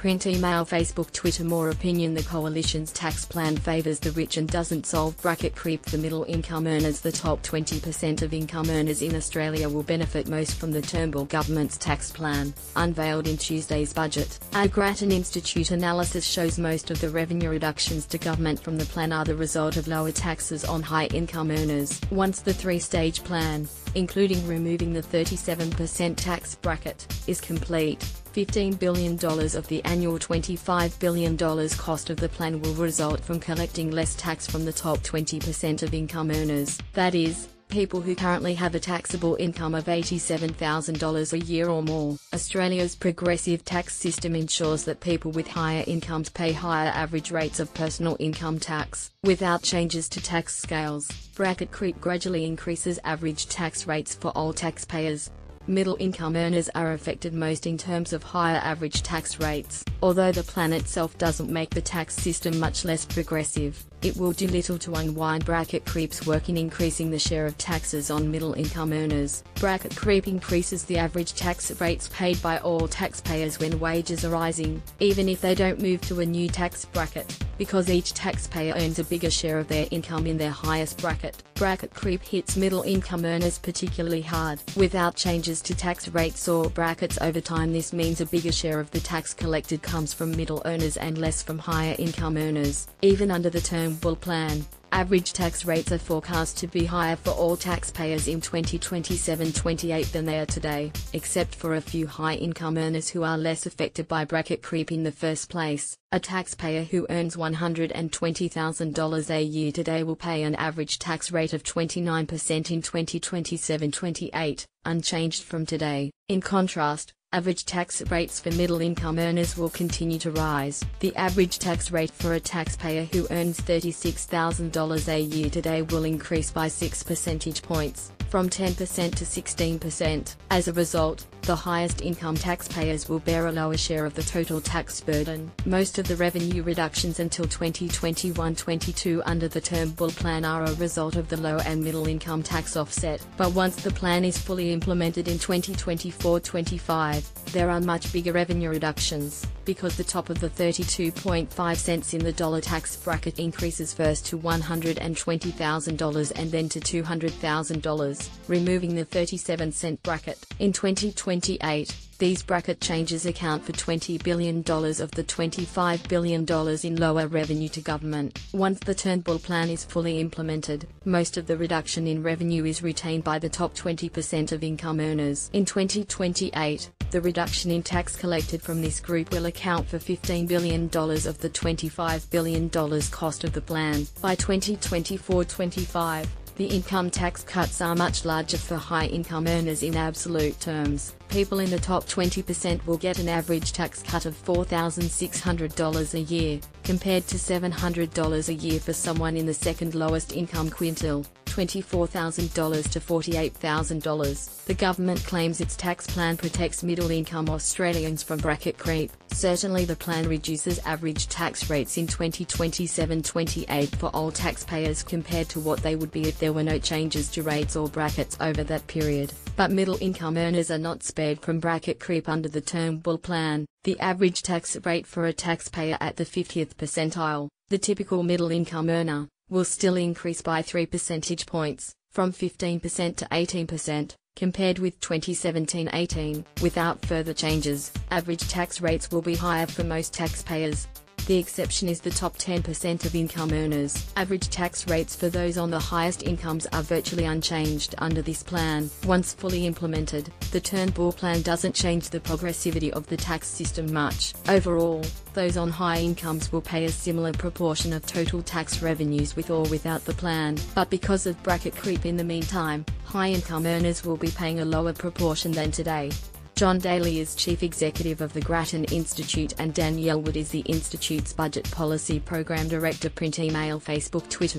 Print, email, Facebook, Twitter. More opinion. The coalition's tax plan favors the rich and doesn't solve bracket creep for middle income earners. The top 20% of income earners in Australia will benefit most from the Turnbull government's tax plan, unveiled in Tuesday's budget. A Grattan Institute analysis shows most of the revenue reductions to government from the plan are the result of lower taxes on high-income earners. Once the three-stage plan, including removing the 37% tax bracket, is complete, $15 billion of the annual $25 billion cost of the plan will result from collecting less tax from the top 20% of income earners, that is, people who currently have a taxable income of $87,000 a year or more. Australia's progressive tax system ensures that people with higher incomes pay higher average rates of personal income tax. Without changes to tax scales, bracket creep gradually increases average tax rates for all taxpayers. Middle-income earners are affected most in terms of higher average tax rates. Although the plan itself doesn't make the tax system much less progressive, it will do little to unwind bracket creep's work in increasing the share of taxes on middle-income earners. Bracket creep increases the average tax rates paid by all taxpayers when wages are rising, even if they don't move to a new tax bracket, because each taxpayer earns a bigger share of their income in their highest bracket. Bracket creep hits middle-income earners particularly hard. Without changes to tax rates or brackets over time, this means a bigger share of the tax collected comes from middle earners and less from higher income earners. Even under the Turnbull plan, average tax rates are forecast to be higher for all taxpayers in 2027-28 than they are today, except for a few high-income earners who are less affected by bracket creep in the first place. A taxpayer who earns $120,000 a year today will pay an average tax rate of 29% in 2027-28, unchanged from today. In contrast, average tax rates for middle-income earners will continue to rise. The average tax rate for a taxpayer who earns $36,000 a year today will increase by 6 percentage points, from 10% to 16%. As a result, the highest income taxpayers will bear a lower share of the total tax burden. Most of the revenue reductions until 2021-22 under the Turnbull plan are a result of the low and middle income tax offset. But once the plan is fully implemented in 2024-25, there are much bigger revenue reductions, because the top of the 32.5 cents in the dollar tax bracket increases first to $120,000 and then to $200,000, removing the 37-cent bracket. In 2028, these bracket changes account for $20 billion of the $25 billion in lower revenue to government. Once the Turnbull plan is fully implemented, most of the reduction in revenue is retained by the top 20% of income earners. In 2028, the reduction in tax collected from this group will account for $15 billion of the $25 billion cost of the plan. By 2024-25, the income tax cuts are much larger for high-income earners in absolute terms. People in the top 20% will get an average tax cut of $4,600 a year, compared to $700 a year for someone in the second lowest income quintile, $24,000 to $48,000. The government claims its tax plan protects middle-income Australians from bracket creep. Certainly the plan reduces average tax rates in 2027-28 for all taxpayers compared to what they would be if there were no changes to rates or brackets over that period. But middle-income earners are not spared from bracket creep under the Turnbull plan. The average tax rate for a taxpayer at the 50th percentile, the typical middle-income earner, will still increase by 3 percentage points, from 15% to 18%, compared with 2017-18. Without further changes, average tax rates will be higher for most taxpayers. The exception is the top 10% of income earners. Average tax rates for those on the highest incomes are virtually unchanged under this plan. Once fully implemented, the Turnbull plan doesn't change the progressivity of the tax system much. Overall, those on high incomes will pay a similar proportion of total tax revenues with or without the plan. But because of bracket creep in the meantime, high-income earners will be paying a lower proportion than today. John Daly is Chief Executive of the Grattan Institute and Danielle Wood is the Institute's Budget Policy Program Director. Print, email, Facebook, Twitter.